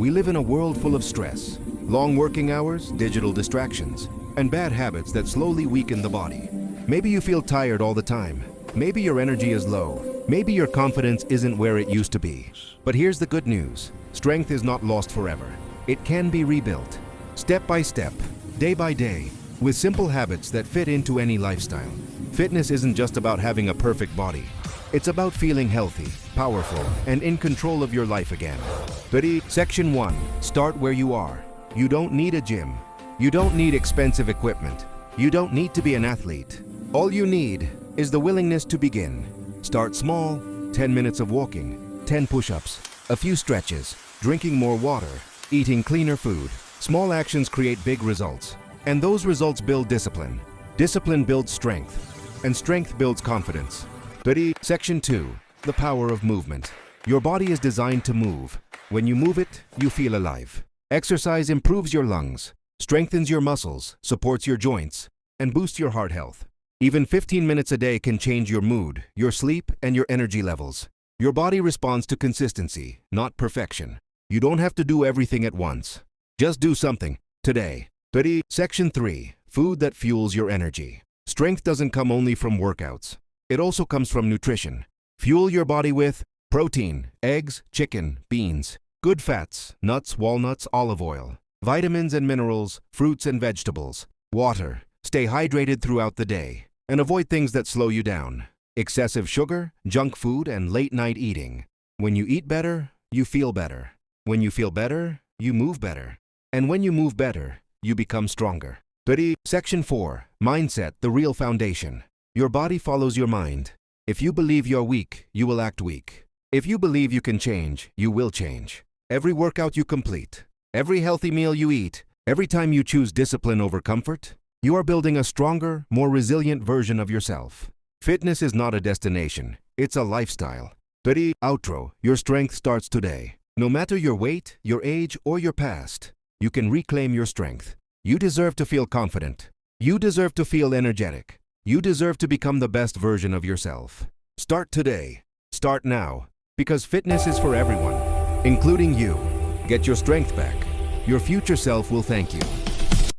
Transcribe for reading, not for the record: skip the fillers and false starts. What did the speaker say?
We live in a world full of stress, long working hours, digital distractions, and bad habits that slowly weaken the body. Maybe you feel tired all the time. Maybe your energy is low. Maybe your confidence isn't where it used to be. But here's the good news. Strength is not lost forever. It can be rebuilt, step by step, day by day, with simple habits that fit into any lifestyle. Fitness isn't just about having a perfect body. It's about feeling healthy, powerful, and in control of your life again. Ready? Section 1. Start where you are. You don't need a gym. You don't need expensive equipment. You don't need to be an athlete. All you need is the willingness to begin. Start small, 10 minutes of walking, 10 push-ups, a few stretches, drinking more water, eating cleaner food. Small actions create big results. And those results build discipline. Discipline builds strength. And strength builds confidence. Ready? Section 2. The power of movement. Your body is designed to move. When you move it, you feel alive. Exercise improves your lungs, strengthens your muscles, supports your joints, and boosts your heart health. Even 15 minutes a day can change your mood, your sleep, and your energy levels. Your body responds to consistency, not perfection. You don't have to do everything at once. Just do something today. Ready? Section 3. Food that fuels your energy. Strength doesn't come only from workouts. It also comes from nutrition. Fuel your body with protein, eggs, chicken, beans, good fats, nuts, walnuts, olive oil, vitamins and minerals, fruits and vegetables, water. Stay hydrated throughout the day and avoid things that slow you down. Excessive sugar, junk food, and late-night eating. When you eat better, you feel better. When you feel better, you move better. And when you move better, you become stronger. Ready? Section 4. Mindset, the real foundation. Your body follows your mind. If you believe you're weak, you will act weak. If you believe you can change, you will change. Every workout you complete, every healthy meal you eat, every time you choose discipline over comfort, you are building a stronger, more resilient version of yourself. Fitness is not a destination, it's a lifestyle. Ready? Outro. Your strength starts today. No matter your weight, your age, or your past, you can reclaim your strength. You deserve to feel confident. You deserve to feel energetic. You deserve to become the best version of yourself. Start today. Start now. Because fitness is for everyone, including you. Get your strength back. Your future self will thank you.